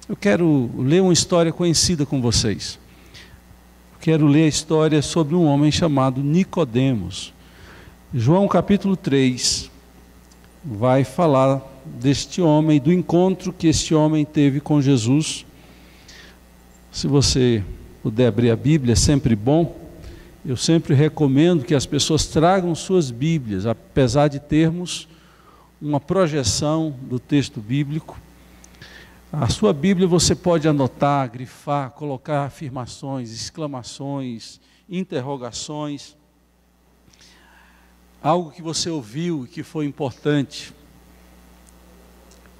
Eu quero ler uma história conhecida com vocês. Quero ler a história sobre um homem chamado Nicodemos. João capítulo 3 vai falar deste homem, do encontro que este homem teve com Jesus. Se você puder abrir a Bíblia, é sempre bom. Eu sempre recomendo que as pessoas tragam suas Bíblias, apesar de termos uma projeção do texto bíblico. A sua Bíblia você pode anotar, grifar, colocar afirmações, exclamações, interrogações. Algo que você ouviu e que foi importante.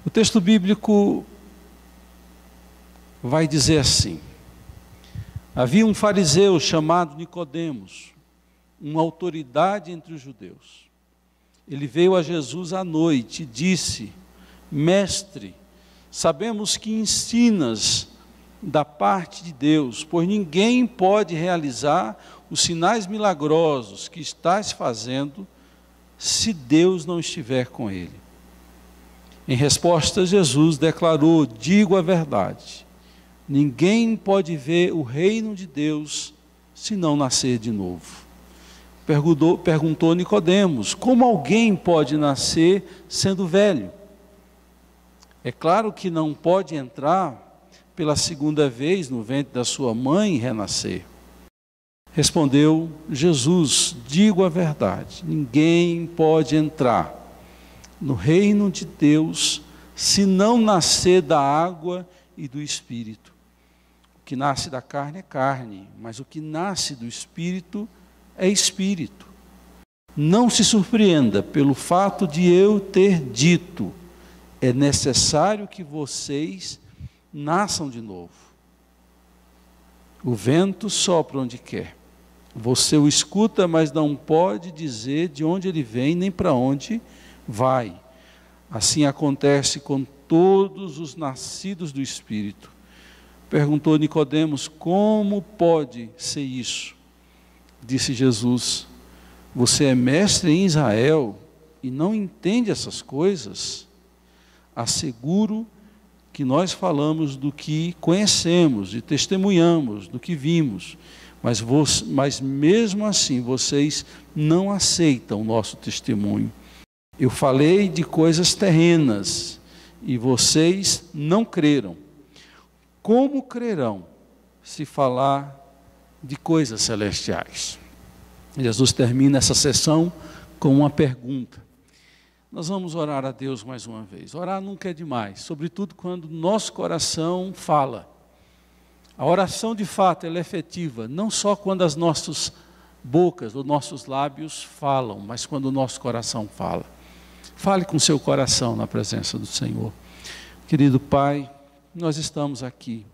O texto bíblico vai dizer assim: havia um fariseu chamado Nicodemos, uma autoridade entre os judeus. Ele veio a Jesus à noite e disse: Mestre, sabemos que ensinas da parte de Deus, pois ninguém pode realizar os sinais milagrosos que estás fazendo se Deus não estiver com ele. Em resposta, Jesus declarou: digo a verdade, ninguém pode ver o reino de Deus se não nascer de novo. Perguntou Nicodemos: como alguém pode nascer sendo velho? É claro que não pode entrar pela segunda vez no ventre da sua mãe e renascer. Respondeu Jesus: digo a verdade, ninguém pode entrar no reino de Deus se não nascer da água e do Espírito. O que nasce da carne é carne, mas o que nasce do Espírito é Espírito. Não se surpreenda pelo fato de eu ter dito: é necessário que vocês nasçam de novo. O vento sopra onde quer. Você o escuta, mas não pode dizer de onde ele vem, nem para onde vai. Assim acontece com todos os nascidos do Espírito. Perguntou Nicodemos: como pode ser isso? Disse Jesus: você é mestre em Israel e não entende essas coisas? Asseguro que nós falamos do que conhecemos e testemunhamos, do que vimos, mas mesmo assim vocês não aceitam o nosso testemunho. Eu falei de coisas terrenas e vocês não creram. Como crerão se falar de coisas celestiais? Jesus termina essa sessão com uma pergunta. Nós vamos orar a Deus mais uma vez. Orar nunca é demais, sobretudo quando nosso coração fala. A oração de fato ela é efetiva, não só quando as nossas bocas ou nossos lábios falam, mas quando o nosso coração fala. Fale com seu coração na presença do Senhor. Querido Pai, nós estamos aqui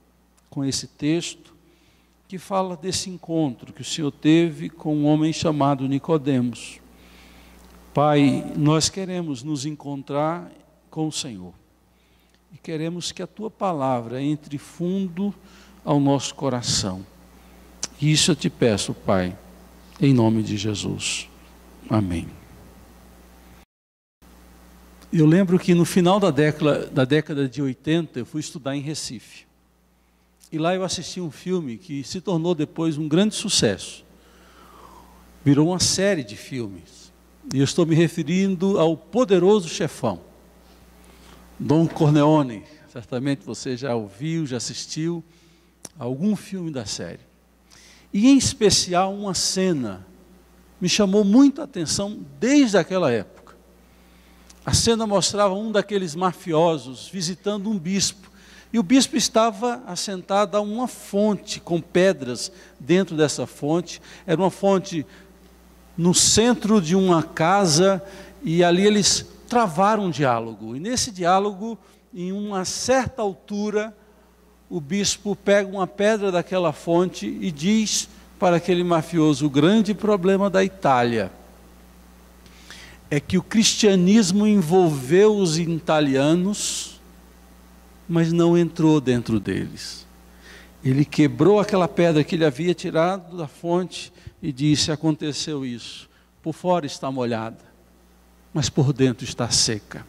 com esse texto que fala desse encontro que o Senhor teve com um homem chamado Nicodemos. Pai, nós queremos nos encontrar com o Senhor e queremos que a Tua palavra entre fundo ao nosso coração. E isso eu te peço, Pai, em nome de Jesus. Amém. Eu lembro que no final da década de 80, eu fui estudar em Recife. E lá eu assisti um filme que se tornou depois um grande sucesso. Virou uma série de filmes. E eu estou me referindo ao Poderoso Chefão. Don Corleone. Certamente você já ouviu, já assistiu a algum filme da série. E em especial uma cena me chamou muito a atenção desde aquela época. A cena mostrava um daqueles mafiosos visitando um bispo. E o bispo estava assentado a uma fonte com pedras dentro dessa fonte. Era uma fonte no centro de uma casa e ali eles travaram um diálogo. E nesse diálogo, em uma certa altura, o bispo pega uma pedra daquela fonte e diz para aquele mafioso: o grande problema da Itália é que o cristianismo envolveu os italianos, mas não entrou dentro deles. Ele quebrou aquela pedra que ele havia tirado da fonte e disse: aconteceu isso, por fora está molhada, mas por dentro está seca.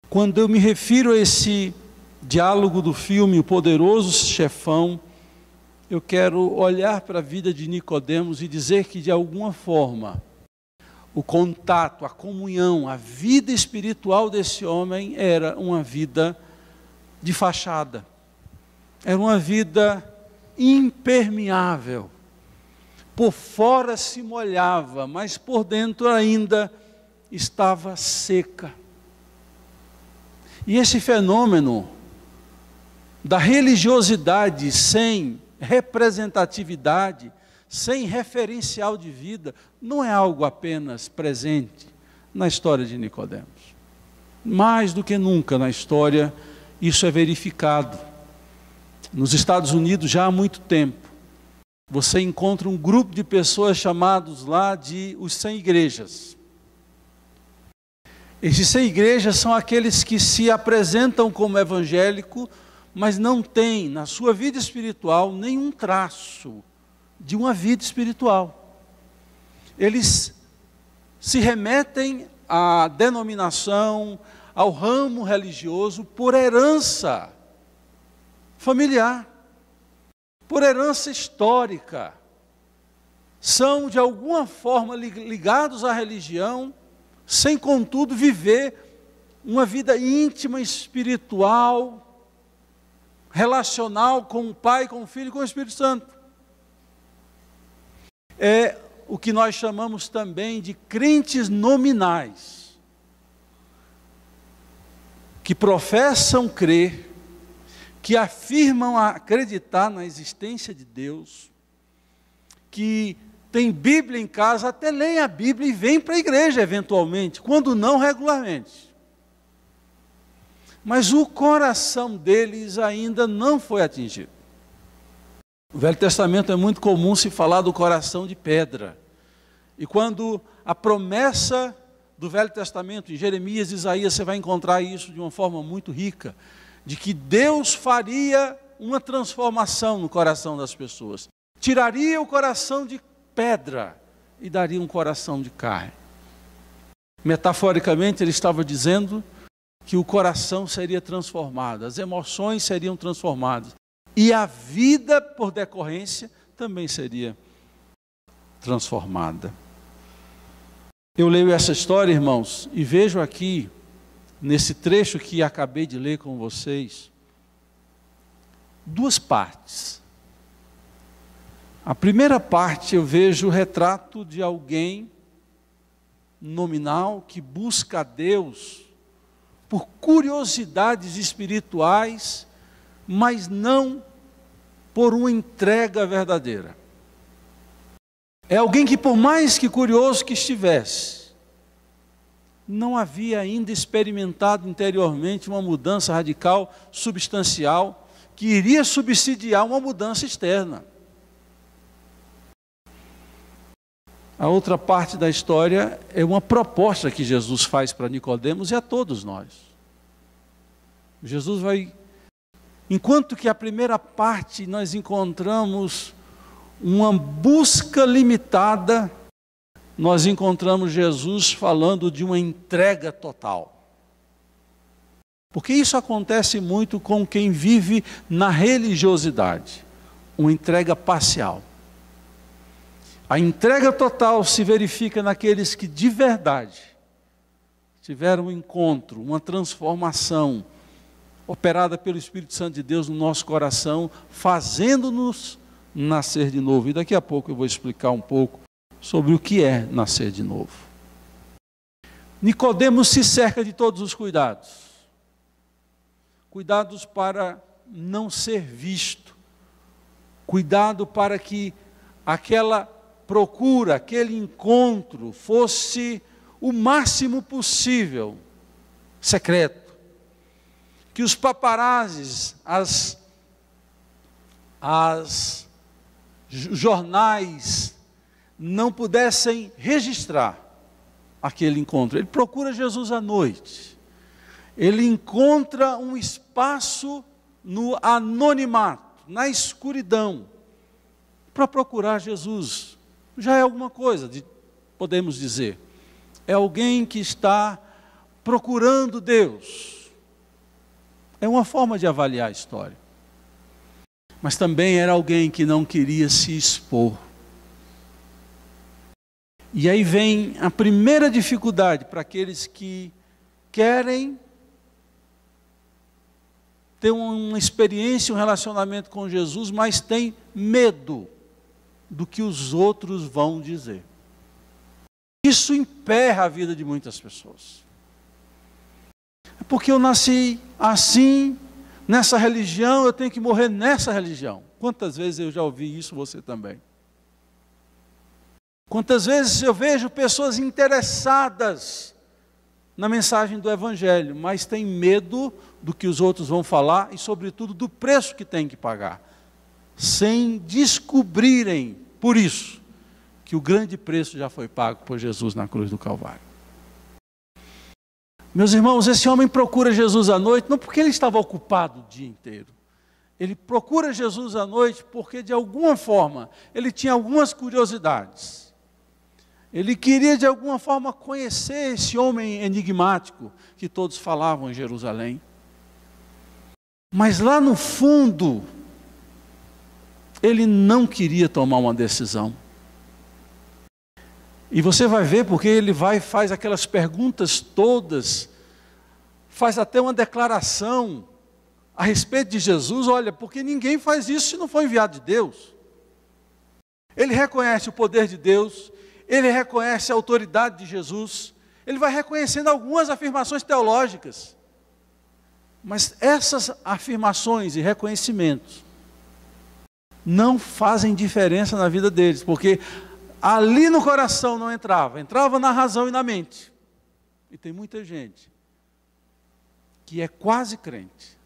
Quando eu me refiro a esse diálogo do filme O Poderoso Chefão, eu quero olhar para a vida de Nicodemos e dizer que, de alguma forma, o contato, a comunhão, a vida espiritual desse homem era uma vida de fachada. Era uma vida impermeável. Por fora se molhava, mas por dentro ainda estava seca. E esse fenômeno da religiosidade sem representatividade, sem referencial de vida, não é algo apenas presente na história de Nicodemos. Mais do que nunca na história, isso é verificado. Nos Estados Unidos, já há muito tempo, você encontra um grupo de pessoas chamados lá de os sem igrejas. Esses sem igrejas são aqueles que se apresentam como evangélico, mas não têm na sua vida espiritual nenhum traço de uma vida espiritual. Eles se remetem à denominação, ao ramo religioso por herança familiar, por herança histórica. São de alguma forma ligados à religião, sem contudo viver uma vida íntima, espiritual, relacional com o Pai, com o Filho e com o Espírito Santo. É o que nós chamamos também de crentes nominais, que professam crer, que afirmam acreditar na existência de Deus, que tem Bíblia em casa, até leem a Bíblia e vêm para a igreja eventualmente, quando não regularmente. Mas o coração deles ainda não foi atingido. No Velho Testamento é muito comum se falar do coração de pedra. E quando a promessa do Velho Testamento, em Jeremias e Isaías, você vai encontrar isso de uma forma muito rica, de que Deus faria uma transformação no coração das pessoas. Tiraria o coração de pedra e daria um coração de carne. Metaforicamente, ele estava dizendo que o coração seria transformado, as emoções seriam transformadas, e a vida, por decorrência, também seria transformada. Eu leio essa história, irmãos, e vejo aqui, nesse trecho que acabei de ler com vocês, duas partes. A primeira parte eu vejo o retrato de alguém nominal que busca a Deus por curiosidades espirituais, mas não por uma entrega verdadeira. É alguém que, por mais que curioso que estivesse, não havia ainda experimentado interiormente uma mudança radical, substancial, que iria subsidiar uma mudança externa. A outra parte da história é uma proposta que Jesus faz para Nicodemos e a todos nós. Jesus vai, enquanto que a primeira parte nós encontramos uma busca limitada, nós encontramos Jesus falando de uma entrega total. Porque isso acontece muito com quem vive na religiosidade, uma entrega parcial. A entrega total se verifica naqueles que de verdade tiveram um encontro, uma transformação operada pelo Espírito Santo de Deus no nosso coração, fazendo-nos nascer de novo. E daqui a pouco eu vou explicar um pouco sobre o que é nascer de novo. Nicodemos se cerca de todos os cuidados. Cuidados para não ser visto. Cuidado para que aquela procura, aquele encontro fosse o máximo possível secreto. Que os paparazzis, as jornais não pudessem registrar aquele encontro. Ele procura Jesus à noite. Ele encontra um espaço no anonimato, na escuridão, para procurar Jesus. Já é alguma coisa, podemos dizer. É alguém que está procurando Deus. É uma forma de avaliar a história. Mas também era alguém que não queria se expor. E aí vem a primeira dificuldade para aqueles que querem ter uma experiência, um relacionamento com Jesus, mas têm medo do que os outros vão dizer. Isso emperra a vida de muitas pessoas. É porque eu nasci assim, nessa religião, eu tenho que morrer nessa religião. Quantas vezes eu já ouvi isso, você também? Quantas vezes eu vejo pessoas interessadas na mensagem do Evangelho, mas têm medo do que os outros vão falar e, sobretudo, do preço que têm que pagar, sem descobrirem, por isso, que o grande preço já foi pago por Jesus na cruz do Calvário. Meus irmãos, esse homem procura Jesus à noite, não porque ele estava ocupado o dia inteiro. Ele procura Jesus à noite porque, de alguma forma, ele tinha algumas curiosidades. Ele queria, de alguma forma, conhecer esse homem enigmático que todos falavam em Jerusalém. Mas lá no fundo, ele não queria tomar uma decisão. E você vai ver porque ele vai e faz aquelas perguntas todas, faz até uma declaração a respeito de Jesus. Olha, porque ninguém faz isso se não for enviado de Deus. Ele reconhece o poder de Deus, ele reconhece a autoridade de Jesus, ele vai reconhecendo algumas afirmações teológicas. Mas essas afirmações e reconhecimentos não fazem diferença na vida deles, porque ali no coração não entrava na razão e na mente. E tem muita gente que é quase crente,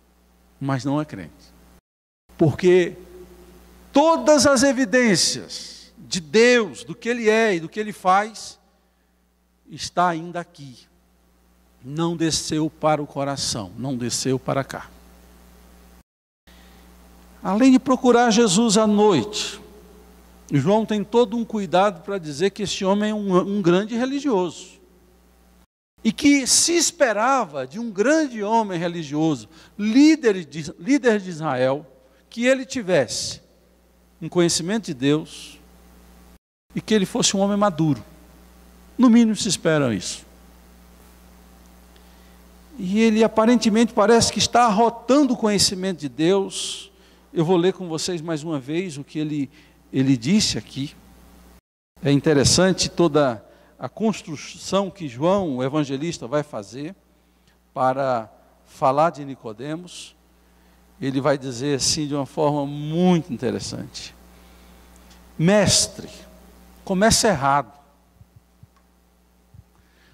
mas não é crente. Porque todas as evidências de Deus, do que Ele é e do que Ele faz, está ainda aqui. Não desceu para o coração, não desceu para cá. Além de procurar Jesus à noite, João tem todo um cuidado para dizer que esse homem é um grande religioso. E que se esperava de um grande homem religioso, líder de Israel, que ele tivesse um conhecimento de Deus e que ele fosse um homem maduro. No mínimo se espera isso. E ele aparentemente parece que está arrotando o conhecimento de Deus. Eu vou ler com vocês mais uma vez o que ele disse aqui. É interessante toda a construção que João, o evangelista, vai fazer para falar de Nicodemos. Ele vai dizer assim de uma forma muito interessante: mestre, começa errado.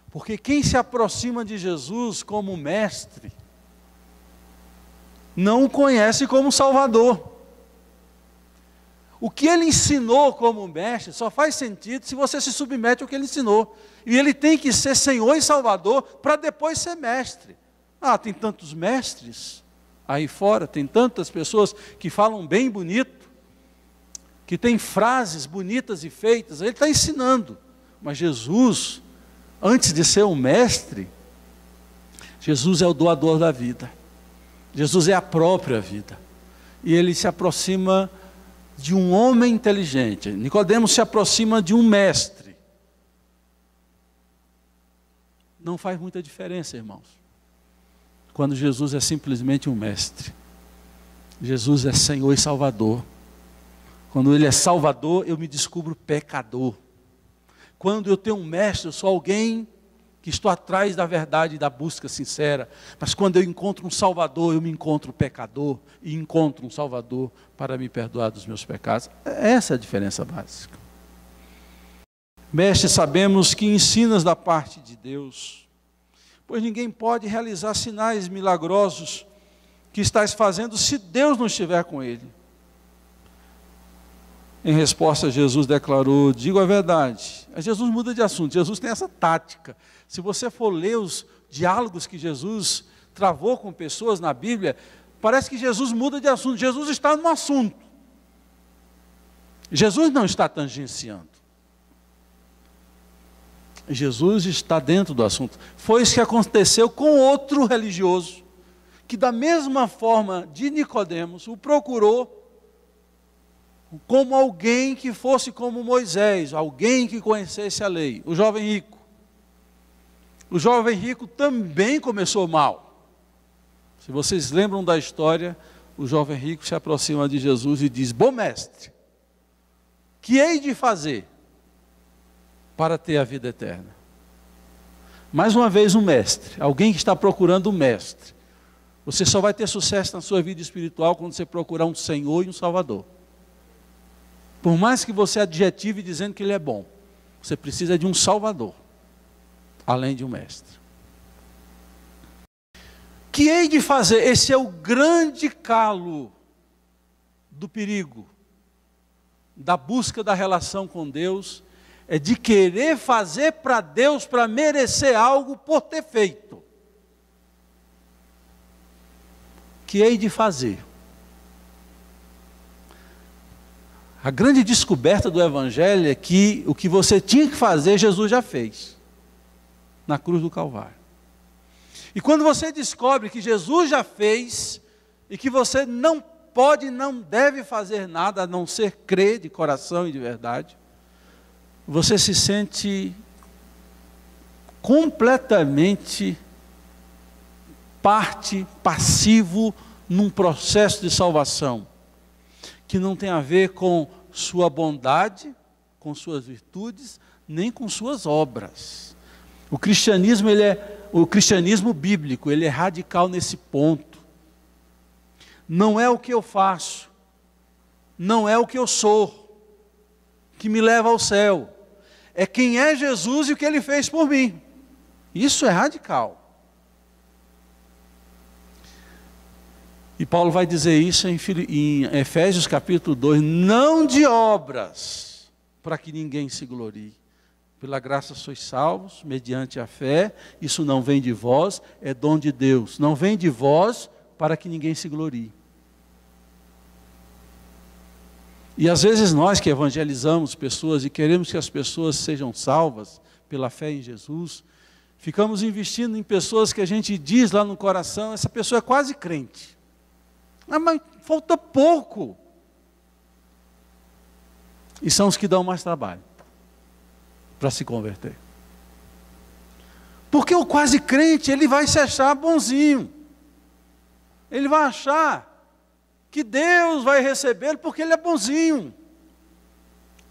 Porque quem se aproxima de Jesus como mestre, não o conhece como Salvador. O que ele ensinou como mestre só faz sentido se você se submete ao que ele ensinou. E ele tem que ser Senhor e Salvador para depois ser mestre. Ah, tem tantos mestres aí fora, tem tantas pessoas que falam bem bonito, que têm frases bonitas e feitas, ele está ensinando. Mas Jesus, antes de ser um mestre, Jesus é o doador da vida. Jesus é a própria vida. E ele se aproxima de um homem inteligente. Nicodemos se aproxima de um mestre. Não faz muita diferença, irmãos, quando Jesus é simplesmente um mestre. Jesus é Senhor e Salvador. Quando Ele é Salvador, eu me descubro pecador. Quando eu tenho um mestre, eu sou alguém que estou atrás da verdade e da busca sincera. Mas quando eu encontro um Salvador, eu me encontro pecador e encontro um Salvador para me perdoar dos meus pecados. Essa é a diferença básica. Mestre, sabemos que ensinas da parte de Deus, pois ninguém pode realizar sinais milagrosos que estás fazendo se Deus não estiver com ele. Em resposta, Jesus declarou: digo a verdade. Jesus muda de assunto. Jesus tem essa tática. Se você for ler os diálogos que Jesus travou com pessoas na Bíblia, parece que Jesus muda de assunto. Jesus está no assunto. Jesus não está tangenciando. Jesus está dentro do assunto. Foi isso que aconteceu com outro religioso, que da mesma forma de Nicodemos, o procurou como alguém que fosse como Moisés, alguém que conhecesse a lei, o jovem rico. O jovem rico também começou mal. Se vocês lembram da história, o jovem rico se aproxima de Jesus e diz: bom mestre, que hei de fazer para ter a vida eterna? Mais uma vez um mestre, alguém que está procurando um mestre. Você só vai ter sucesso na sua vida espiritual quando você procurar um Senhor e um Salvador. Por mais que você adjetive dizendo que Ele é bom, você precisa de um Salvador, além de um mestre. Que hei de fazer? Esse é o grande calo do perigo, da busca da relação com Deus, é de querer fazer para Deus, para merecer algo por ter feito. Que hei de fazer? A grande descoberta do Evangelho é que o que você tinha que fazer, Jesus já fez, na cruz do Calvário. E quando você descobre que Jesus já fez, e que você não pode e não deve fazer nada, a não ser crer de coração e de verdade, você se sente completamente passivo num processo de salvação, que não tem a ver com sua bondade, com suas virtudes, nem com suas obras. O cristianismo bíblico, ele é radical nesse ponto. Não é o que eu faço, não é o que eu sou, que me leva ao céu. É quem é Jesus e o que Ele fez por mim. Isso é radical. E Paulo vai dizer isso em Efésios capítulo 2, não de obras, para que ninguém se glorie. Pela graça sois salvos, mediante a fé, isso não vem de vós, é dom de Deus. Não vem de vós, para que ninguém se glorie. E às vezes nós que evangelizamos pessoas e queremos que as pessoas sejam salvas pela fé em Jesus, ficamos investindo em pessoas que a gente diz lá no coração, essa pessoa é quase crente. Ah, mas falta pouco. E são os que dão mais trabalho para se converter. Porque o quase crente, ele vai se achar bonzinho. Ele vai achar que Deus vai recebê-lo porque ele é bonzinho.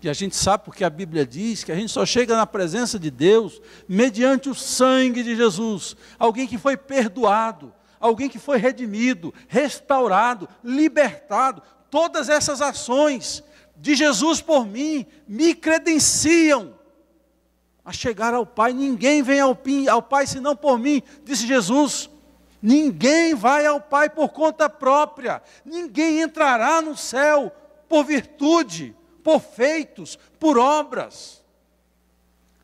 E a gente sabe porque a Bíblia diz que a gente só chega na presença de Deus mediante o sangue de Jesus. Alguém que foi perdoado, alguém que foi redimido, restaurado, libertado. Todas essas ações de Jesus por mim me credenciam a chegar ao Pai. Ninguém vem ao Pai senão por mim, disse Jesus. Ninguém vai ao Pai por conta própria. Ninguém entrará no céu por virtude, por feitos, por obras.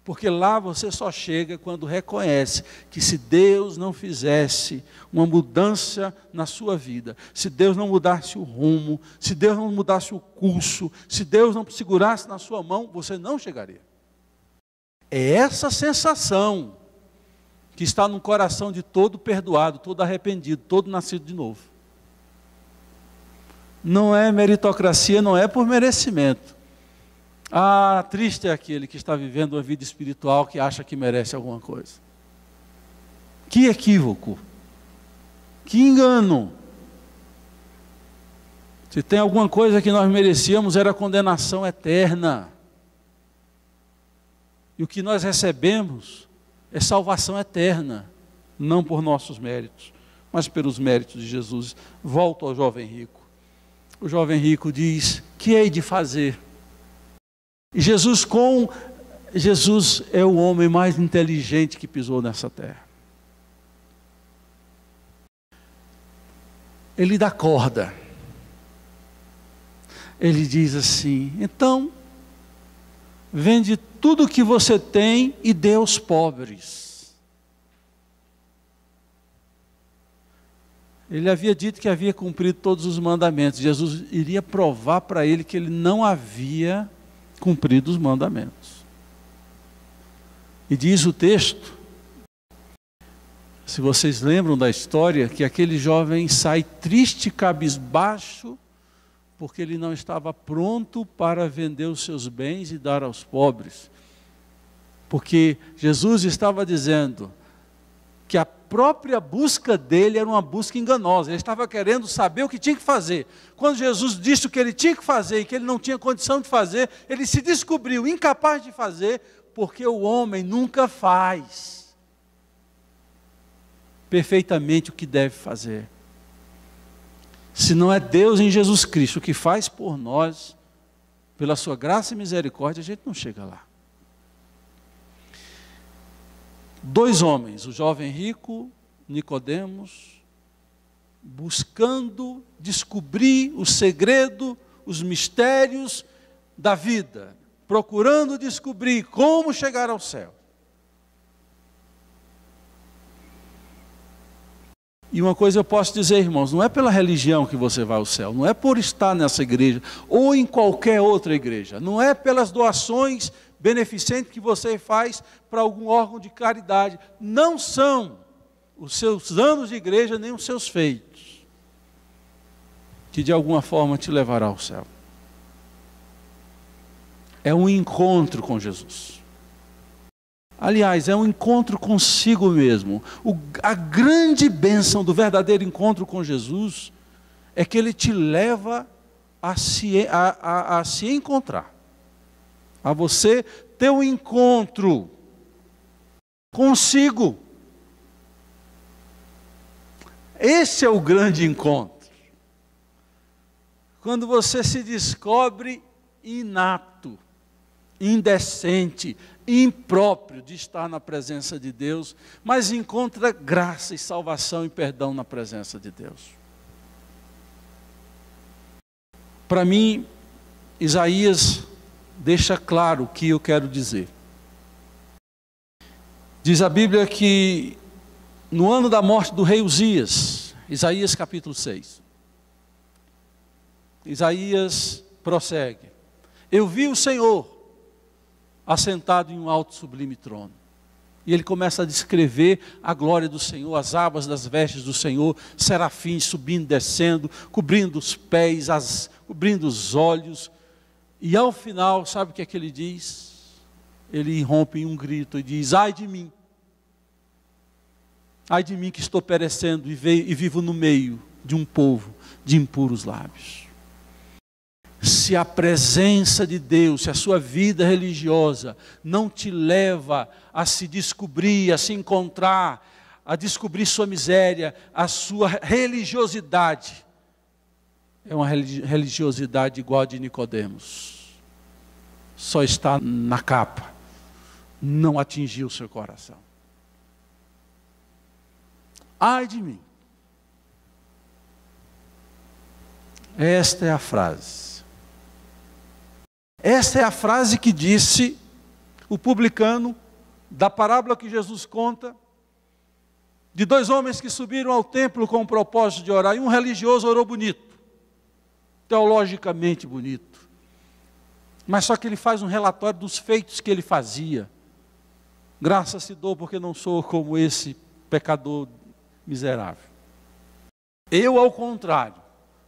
Porque lá você só chega quando reconhece que se Deus não fizesse uma mudança na sua vida, se Deus não mudasse o rumo, se Deus não mudasse o curso, se Deus não segurasse na sua mão, você não chegaria. É essa sensação que está no coração de todo perdoado, todo arrependido, todo nascido de novo. Não é meritocracia, não é por merecimento. Ah, triste é aquele que está vivendo uma vida espiritual que acha que merece alguma coisa. Que equívoco. Que engano. Se tem alguma coisa que nós merecíamos era a condenação eterna. E o que nós recebemos é salvação eterna, não por nossos méritos, mas pelos méritos de Jesus. Volto ao jovem rico. O jovem rico diz: que hei de fazer? E Jesus é o homem mais inteligente que pisou nessa terra. Ele dá corda. Ele diz assim: então, vende tudo o que você tem e dê aos pobres. Ele havia dito que havia cumprido todos os mandamentos. Jesus iria provar para ele que ele não havia cumprido os mandamentos. E diz o texto Se vocês lembram da história, que aquele jovem sai triste, cabisbaixo, porque ele não estava pronto para vender os seus bens e dar aos pobres. Porque Jesus estava dizendo que a própria busca dele era uma busca enganosa. Ele estava querendo saber o que tinha que fazer. Quando Jesus disse o que ele tinha que fazer e que ele não tinha condição de fazer, ele se descobriu incapaz de fazer, porque o homem nunca faz perfeitamente o que deve fazer. Se não é Deus em Jesus Cristo que faz por nós, pela sua graça e misericórdia, a gente não chega lá. Dois homens, o jovem rico, Nicodemos, buscando descobrir o segredo, os mistérios da vida, procurando descobrir como chegar ao céu. E uma coisa eu posso dizer, irmãos, não é pela religião que você vai ao céu, não é por estar nessa igreja ou em qualquer outra igreja, não é pelas doações beneficentes que você faz para algum órgão de caridade, não são os seus anos de igreja nem os seus feitos que de alguma forma te levará ao céu. É um encontro com Jesus. Aliás, é um encontro consigo mesmo. A grande bênção do verdadeiro encontro com Jesus é que ele te leva a se encontrar, a você ter um encontro consigo. Esse é o grande encontro. Quando você se descobre inapto, indecente, impróprio de estar na presença de Deus, mas encontra graça e salvação e perdão na presença de Deus. Para mim, Isaías deixa claro o que eu quero dizer. Diz a Bíblia que no ano da morte do rei Uzias, Isaías capítulo 6, Isaías prossegue: eu vi o Senhor assentado em um alto e sublime trono. E ele começa a descrever a glória do Senhor, as abas das vestes do Senhor, serafins subindo e descendo, cobrindo os pés, cobrindo os olhos. E ao final, sabe o que é que ele diz? Ele irrompe em um grito e diz: ai de mim que estou perecendo e vivo no meio de um povo de impuros lábios. Se a presença de Deus, se a sua vida religiosa não te leva a se descobrir, a se encontrar, a descobrir sua miséria, a sua religiosidade, é uma religiosidade igual a de Nicodemos. Só está na capa, não atingiu o seu coração. Ai de mim. Esta é a frase. Esta é a frase que disse o publicano da parábola que Jesus conta, de dois homens que subiram ao templo com o propósito de orar, e um religioso orou bonito, teologicamente bonito, mas só que ele faz um relatório dos feitos que ele fazia. Graças te dou porque não sou como esse pecador miserável. Eu, ao contrário,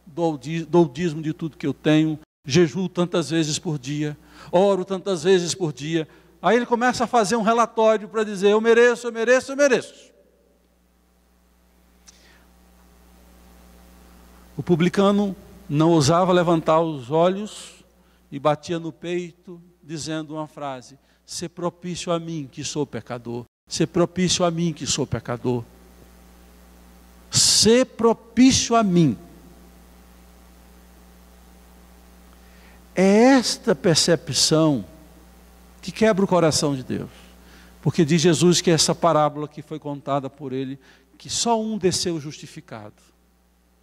dou o dízimo de tudo que eu tenho, jejuo tantas vezes por dia, oro tantas vezes por dia. Aí ele começa a fazer um relatório para dizer: eu mereço, eu mereço, eu mereço. O publicano não ousava levantar os olhos e batia no peito, dizendo uma frase: se propício a mim que sou pecador, se propício a mim que sou pecador, se propício a mim. É esta percepção que quebra o coração de Deus. Porque diz Jesus que essa parábola que foi contada por ele, que só um desceu justificado.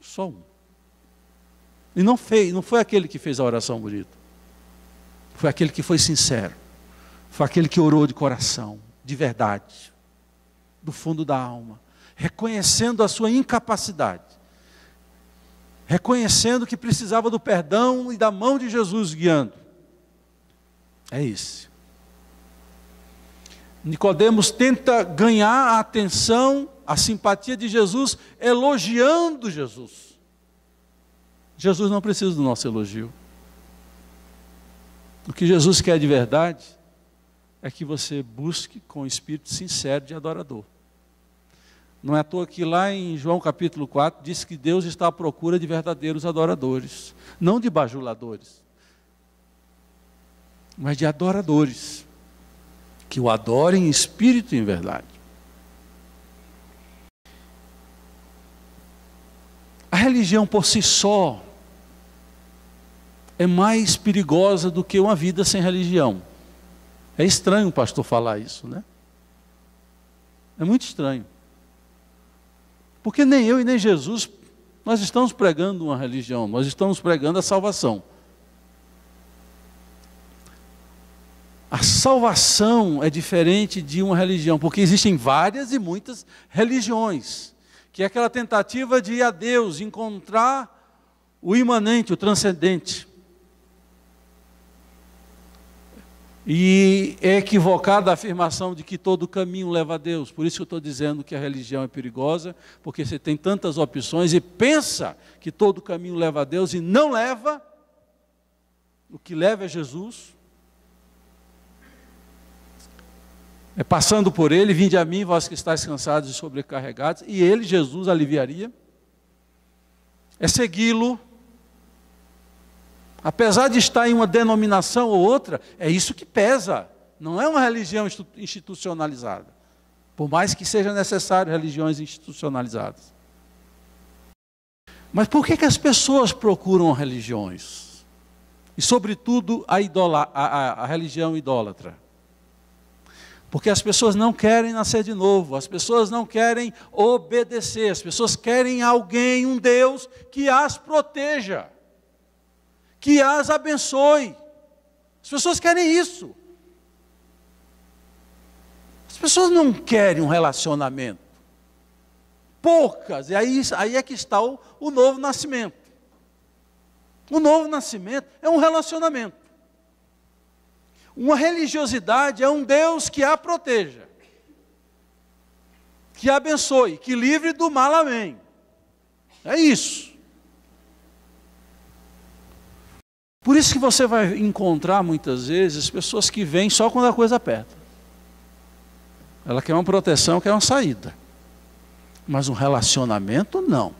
Só um. E não foi aquele que fez a oração bonita. Foi aquele que foi sincero. Foi aquele que orou de coração, de verdade, do fundo da alma, reconhecendo a sua incapacidade. Reconhecendo que precisava do perdão e da mão de Jesus guiando. É esse. Nicodemos tenta ganhar a atenção a simpatia de Jesus elogiando Jesus. Jesus não precisa do nosso elogio. O que Jesus quer de verdade é que você busque com o espírito sincero de adorador. Não é à toa que lá em João capítulo 4 diz que Deus está à procura de verdadeiros adoradores, não de bajuladores, mas de adoradores, que o adorem em espírito e em verdade. A religião por si só é mais perigosa do que uma vida sem religião. É estranho o pastor falar isso, né? É muito estranho. Porque nem eu e nem Jesus, nós estamos pregando uma religião, nós estamos pregando a salvação. A salvação é diferente de uma religião, porque existem várias e muitas religiões, que é aquela tentativa de ir a Deus, encontrar o imanente, o transcendente. E é equivocada a afirmação de que todo caminho leva a Deus. Por isso que eu estou dizendo que a religião é perigosa, porque você tem tantas opções e pensa que todo caminho leva a Deus e não leva. O que leva é Jesus. É passando por Ele, vinde a mim, vós que estáis cansados e sobrecarregados, e Ele, Jesus, aliviaria. É segui-lo. Apesar de estar em uma denominação ou outra, é isso que pesa. Não é uma religião institucionalizada. Por mais que seja necessário religiões institucionalizadas. Mas por que as pessoas procuram religiões? E sobretudo a religião idólatra? Porque as pessoas não querem nascer de novo, as pessoas não querem obedecer, as pessoas querem alguém, um Deus, que as proteja, que as abençoe. As pessoas querem isso. As pessoas não querem um relacionamento. Poucas, e aí é que está o novo nascimento. O novo nascimento é um relacionamento. Uma religiosidade é um Deus que a proteja, que a abençoe, que livre do mal, amém. É isso. Por isso que você vai encontrar muitas vezes pessoas que vêm só quando a coisa aperta. Ela quer uma proteção, quer uma saída. Mas um relacionamento não.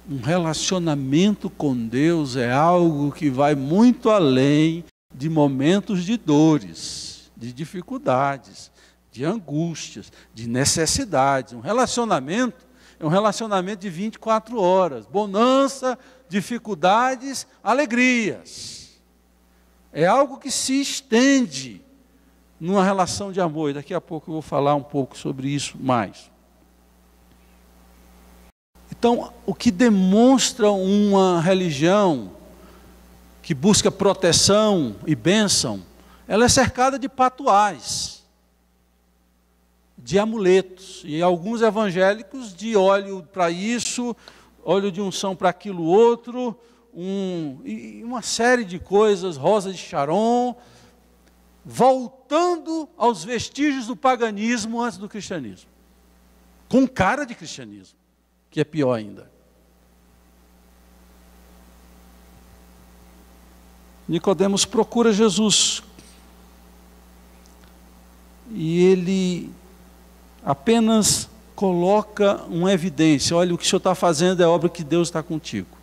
Um relacionamento com Deus é algo que vai muito além de momentos de dores, de dificuldades, de angústias, de necessidades. Um relacionamento é um relacionamento de 24 horas. Bonança, dificuldades, alegrias. É algo que se estende numa relação de amor. E daqui a pouco eu vou falar um pouco sobre isso mais. Então, o que demonstra uma religião que busca proteção e bênção, ela é cercada de patuais, de amuletos, e alguns evangélicos de óleo para isso, óleo de unção para aquilo outro, e uma série de coisas, rosa de Sharon, voltando aos vestígios do paganismo antes do cristianismo, com cara de cristianismo, que é pior ainda. Nicodemos procura Jesus e ele apenas coloca uma evidência: olha, o que o senhor está fazendo é obra que Deus está contigo.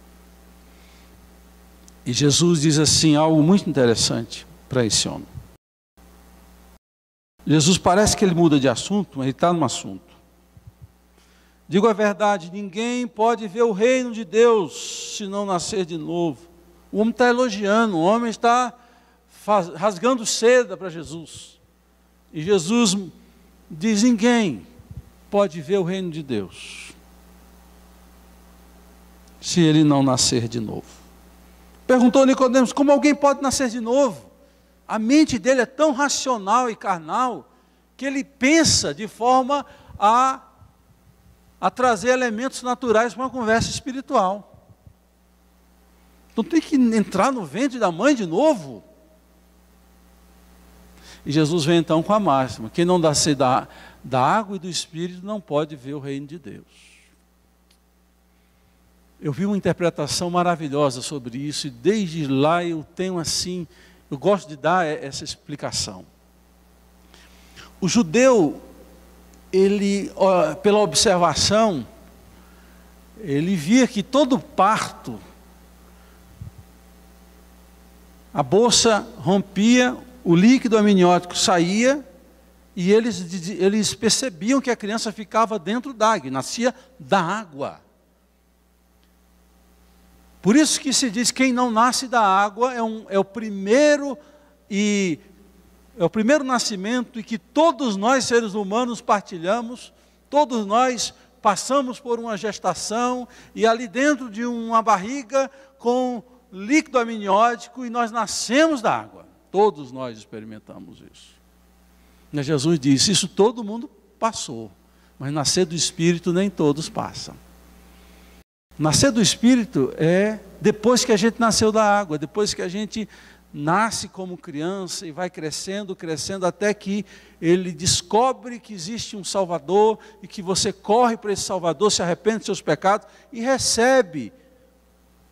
E Jesus diz assim, algo muito interessante para esse homem. Jesus parece que ele muda de assunto, mas ele está no assunto. Digo a verdade, ninguém pode ver o reino de Deus se não nascer de novo. O homem está elogiando, o homem está rasgando seda para Jesus. E Jesus diz, ninguém pode ver o reino de Deus se ele não nascer de novo. Perguntou Nicodemos, como alguém pode nascer de novo? A mente dele é tão racional e carnal, que ele pensa de forma a trazer elementos naturais para uma conversa espiritual. Então tem que entrar no ventre da mãe de novo. E Jesus vem então com a máxima: quem não da água e do Espírito não pode ver o reino de Deus. Eu vi uma interpretação maravilhosa sobre isso, e desde lá eu tenho assim, eu gosto de dar essa explicação. O judeu, ele, pela observação, ele via que todo parto, a bolsa rompia, o líquido amniótico saía, e eles percebiam que a criança ficava dentro da água, nascia da água. Por isso que se diz que quem não nasce da água é o primeiro nascimento, e que todos nós, seres humanos, partilhamos, todos nós passamos por uma gestação, e ali dentro de uma barriga com líquido amniótico, e nós nascemos da água. Todos nós experimentamos isso. Mas Jesus disse, isso todo mundo passou, mas nascer do Espírito nem todos passam. Nascer do Espírito é depois que a gente nasceu da água, depois que a gente nasce como criança e vai crescendo, crescendo, até que ele descobre que existe um Salvador, e que você corre para esse Salvador, se arrepende dos seus pecados e recebe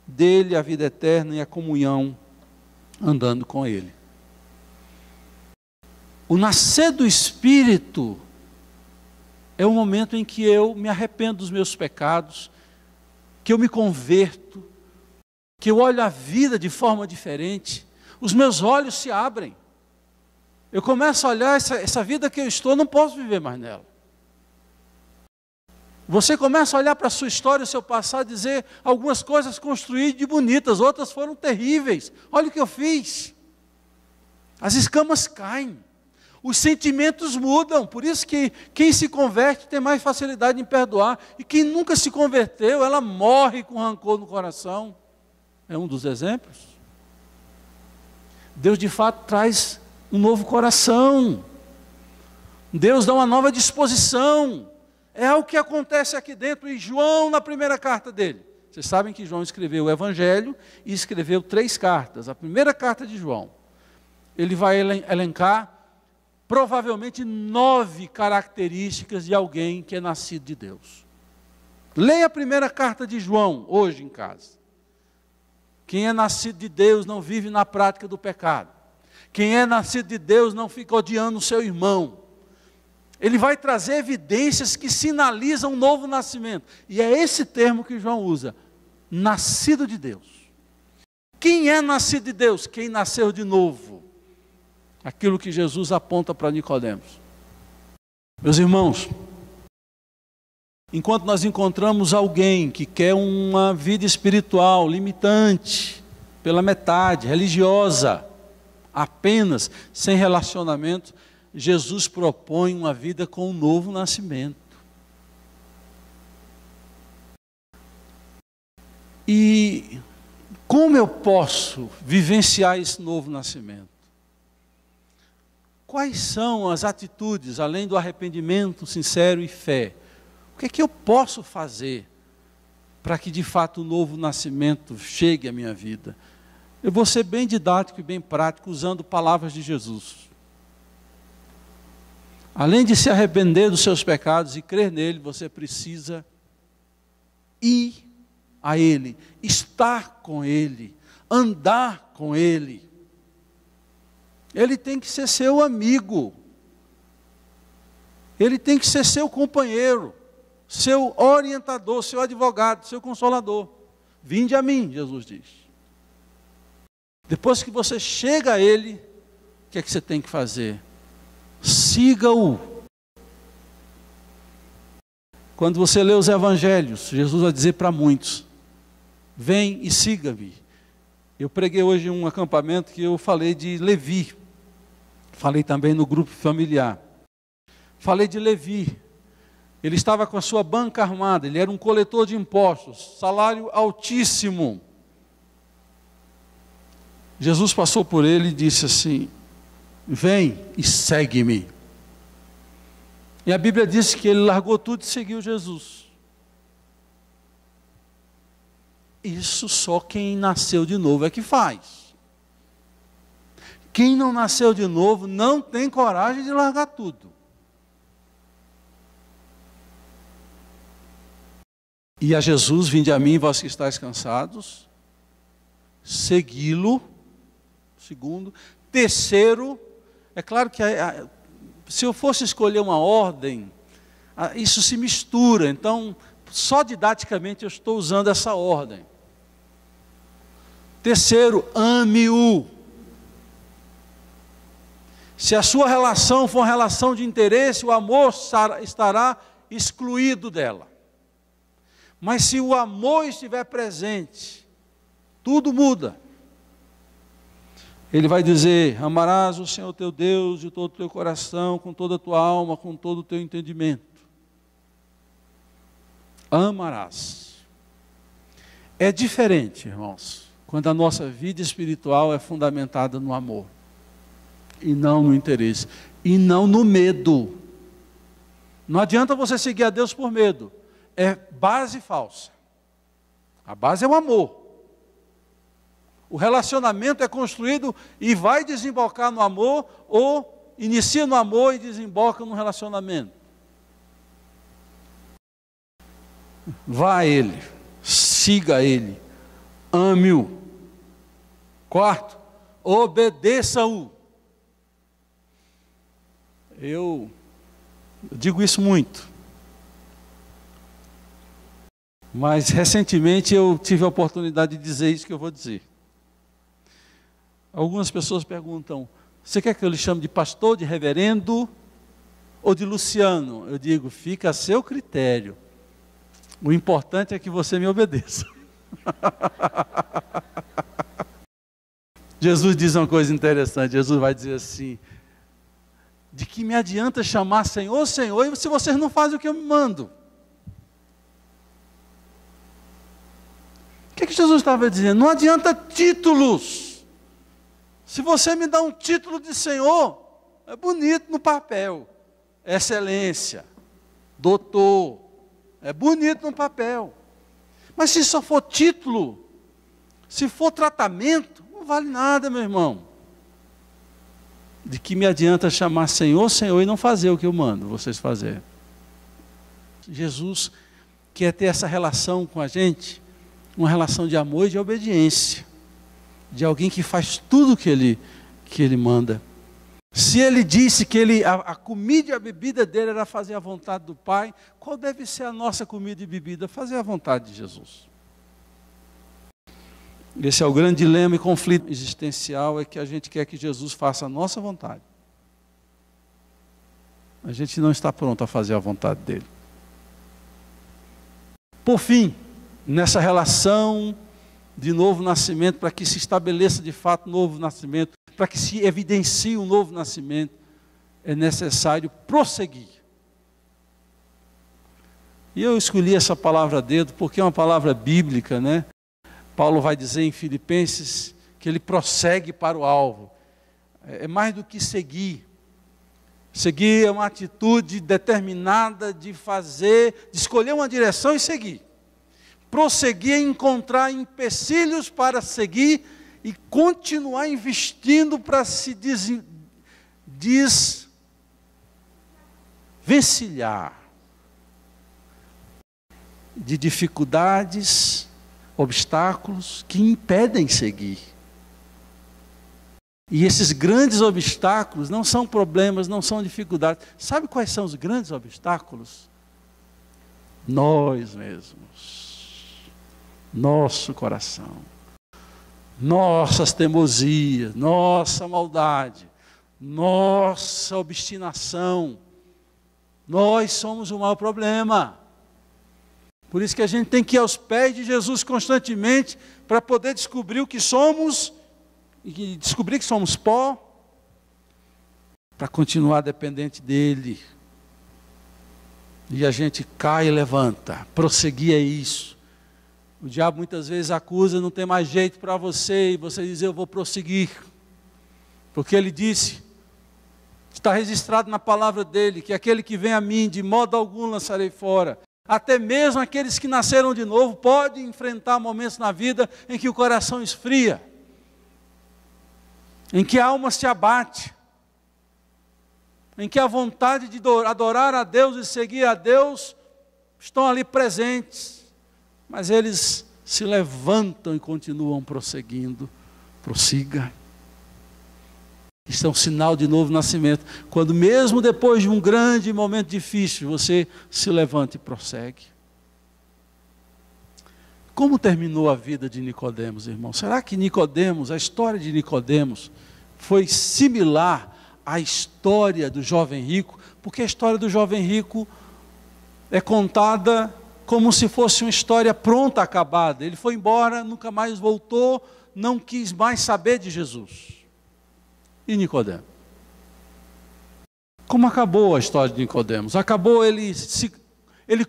dele a vida eterna e a comunhão andando com ele. O nascer do Espírito é o momento em que eu me arrependo dos meus pecados, que eu me converto, que eu olho a vida de forma diferente, os meus olhos se abrem. Eu começo a olhar essa vida que eu estou, não posso viver mais nela. Você começa a olhar para a sua história, o seu passado, dizer algumas coisas construídas de bonitas, outras foram terríveis. Olha o que eu fiz. As escamas caem. Os sentimentos mudam, por isso que quem se converte tem mais facilidade em perdoar, e quem nunca se converteu, ela morre com rancor no coração. É um dos exemplos. Deus de fato traz um novo coração, Deus dá uma nova disposição. É o que acontece aqui dentro, em João, na primeira carta dele. Vocês sabem que João escreveu o Evangelho e escreveu 3 cartas. A primeira carta de João, ele vai elencar provavelmente 9 características de alguém que é nascido de Deus. Leia a primeira carta de João, hoje em casa. Quem é nascido de Deus não vive na prática do pecado. Quem é nascido de Deus não fica odiando o seu irmão. Ele vai trazer evidências que sinalizam um novo nascimento. E é esse termo que João usa, nascido de Deus. Quem é nascido de Deus? Quem nasceu de novo. Aquilo que Jesus aponta para Nicodemos. Meus irmãos, enquanto nós encontramos alguém que quer uma vida espiritual limitante, pela metade, religiosa, apenas, sem relacionamento, Jesus propõe uma vida com um novo nascimento. E como eu posso vivenciar esse novo nascimento? Quais são as atitudes, além do arrependimento sincero e fé? O que é que eu posso fazer para que de fato o novo nascimento chegue à minha vida? Eu vou ser bem didático e bem prático, usando palavras de Jesus. Além de se arrepender dos seus pecados e crer nele, você precisa ir a ele, estar com ele, andar com ele. Ele tem que ser seu amigo. Ele tem que ser seu companheiro, seu orientador, seu advogado, seu consolador. Vinde a mim, Jesus diz. Depois que você chega a ele, o que é que você tem que fazer? Siga-o. Quando você lê os evangelhos, Jesus vai dizer para muitos, vem e siga-me. Eu preguei hoje em um acampamento que eu falei de Levi. Falei também no grupo familiar. Falei de Levi. Ele estava com a sua banca armada, ele era um coletor de impostos, salário altíssimo. Jesus passou por ele e disse assim, vem e segue-me. E a Bíblia diz que ele largou tudo e seguiu Jesus. Isso só quem nasceu de novo é que faz. Quem não nasceu de novo não tem coragem de largar tudo. E a Jesus, vinde a mim, vós que estáis cansados, segui-lo. Segundo. Terceiro, é claro que se eu fosse escolher uma ordem, isso se mistura, então, só didaticamente eu estou usando essa ordem. Terceiro, ame-o. Se a sua relação for uma relação de interesse, o amor estará excluído dela. Mas se o amor estiver presente, tudo muda. Ele vai dizer: amarás o Senhor teu Deus de todo o teu coração, com toda a tua alma, com todo o teu entendimento. Amarás. É diferente, irmãos, quando a nossa vida espiritual é fundamentada no amor, e não no interesse, e não no medo. Não adianta você seguir a Deus por medo, é base falsa. A base é o amor. O relacionamento é construído e vai desembocar no amor, ou inicia no amor e desemboca no relacionamento. Vá a Ele, siga a Ele, ame-o. Quarto, obedeça-o. Eu digo isso muito, mas recentemente eu tive a oportunidade de dizer isso que eu vou dizer. Algumas pessoas perguntam: você quer que eu lhe chame de pastor, de reverendo ou de Luciano? Eu digo: fica a seu critério. O importante é que você me obedeça. Jesus diz uma coisa interessante. Jesus vai dizer assim: de que me adianta chamar Senhor, Senhor, se vocês não fazem o que eu me mando? O que Jesus estava dizendo? Não adianta títulos. Se você me dá um título de Senhor, é bonito no papel, excelência, doutor, é bonito no papel. Mas se só for título, se for tratamento, não vale nada, meu irmão. De que me adianta chamar Senhor, Senhor, e não fazer o que eu mando vocês fazerem? Jesus quer ter essa relação com a gente, uma relação de amor e de obediência, de alguém que faz tudo que ele manda. Se ele disse que a comida e a bebida dele era fazer a vontade do Pai, qual deve ser a nossa comida e bebida? Fazer a vontade de Jesus. Esse é o grande dilema e conflito existencial, é que a gente quer que Jesus faça a nossa vontade. A gente não está pronto a fazer a vontade dele. Por fim, nessa relação de novo nascimento, para que se estabeleça de fato novo nascimento, para que se evidencie um novo nascimento, é necessário prosseguir. E eu escolhi essa palavra a dedo porque é uma palavra bíblica, né? Paulo vai dizer em Filipenses que ele prossegue para o alvo. É mais do que seguir. Seguir é uma atitude determinada de fazer, de escolher uma direção e seguir. Prosseguir é encontrar empecilhos para seguir e continuar investindo para se desvencilhar de dificuldades, obstáculos que impedem seguir. E esses grandes obstáculos não são problemas, não são dificuldades. Sabe quais são os grandes obstáculos? Nós mesmos. Nosso coração. Nossas teimosias, nossa maldade, nossa obstinação. Nós somos o maior problema. Por isso que a gente tem que ir aos pés de Jesus constantemente, para poder descobrir o que somos, e descobrir que somos pó, para continuar dependente dele. E a gente cai e levanta, prosseguir é isso. O diabo muitas vezes acusa: não tem mais jeito para você, e você diz: eu vou prosseguir. Porque ele disse, está registrado na palavra dele, que aquele que vem a mim, de modo algum lançarei fora. Até mesmo aqueles que nasceram de novo podem enfrentar momentos na vida em que o coração esfria, em que a alma se abate, em que a vontade de adorar a Deus e seguir a Deus estão ali presentes, Mas eles se levantam e continuam prosseguindo. Prossiga. Isso é um sinal de novo nascimento. Quando mesmo depois de um grande momento difícil, você se levanta e prossegue. Como terminou a vida de Nicodemos, irmão? Será que Nicodemos, a história de Nicodemos, foi similar à história do jovem rico? Porque a história do jovem rico é contada como se fosse uma história pronta, acabada. Ele foi embora, nunca mais voltou, não quis mais saber de Jesus. E Nicodemos? Como acabou a história de Nicodemos? Acabou ele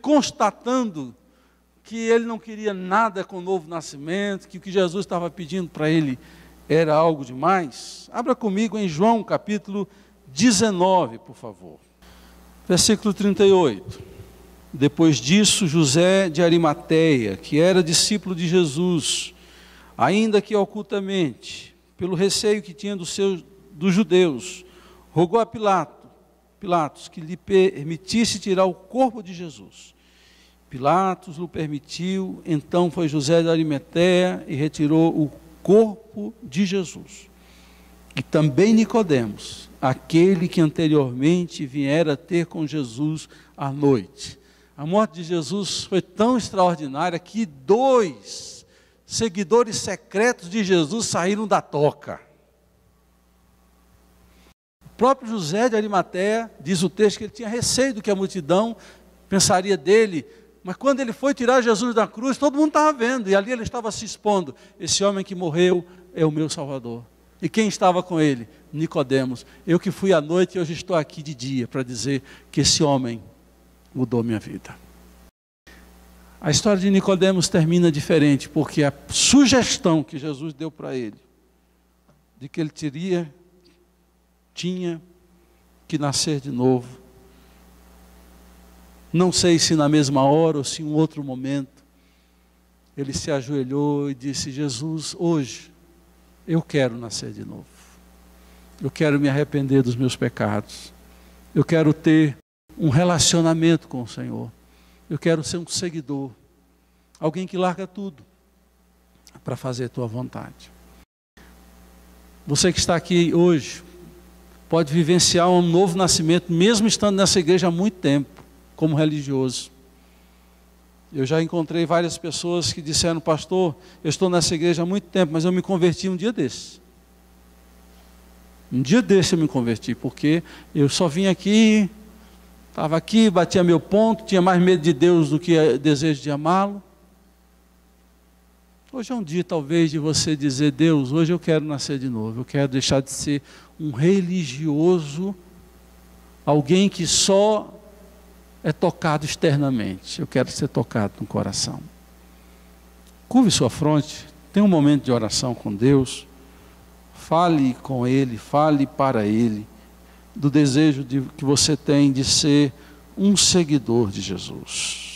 constatando que ele não queria nada com o novo nascimento, que o que Jesus estava pedindo para ele era algo demais. Abra comigo em João capítulo 19, por favor. Versículo 38. Depois disso, José de Arimateia, que era discípulo de Jesus, ainda que ocultamente, pelo receio que tinha dos judeus, rogou a Pilatos que lhe permitisse tirar o corpo de Jesus. Pilatos o permitiu, então foi José de Arimateia e retirou o corpo de Jesus. E também Nicodemos, aquele que anteriormente viera ter com Jesus à noite. A morte de Jesus foi tão extraordinária que 2 seguidores secretos de Jesus saíram da toca. O próprio José de Arimateia, diz o texto, que ele tinha receio do que a multidão pensaria dele, mas quando ele foi tirar Jesus da cruz, todo mundo estava vendo, e ali ele estava se expondo. Esse homem que morreu é o meu Salvador. E quem estava com ele? Nicodemos. Eu que fui à noite e hoje estou aqui de dia para dizer que esse homem mudou minha vida. A história de Nicodemos termina diferente, porque a sugestão que Jesus deu para ele, de que ele tinha que nascer de novo, não sei se na mesma hora ou se em um outro momento, ele se ajoelhou e disse: Jesus, hoje eu quero nascer de novo. Eu quero me arrepender dos meus pecados. Eu quero ter um relacionamento com o Senhor. Eu quero ser um seguidor. Alguém que larga tudo para fazer a tua vontade. Você que está aqui hoje, pode vivenciar um novo nascimento, mesmo estando nessa igreja há muito tempo, como religioso. Eu já encontrei várias pessoas que disseram: pastor, eu estou nessa igreja há muito tempo, mas eu me converti um dia desse. Um dia desse eu me converti, porque eu só vim aqui, estava aqui, batia meu ponto, tinha mais medo de Deus do que desejo de amá-lo. Hoje é um dia talvez de você dizer: Deus, hoje eu quero nascer de novo, eu quero deixar de ser um religioso, alguém que só é tocado externamente. Eu quero ser tocado no coração. Curve sua fronte, tenha um momento de oração com Deus, fale com Ele, fale para Ele, do desejo que você tem de ser um seguidor de Jesus.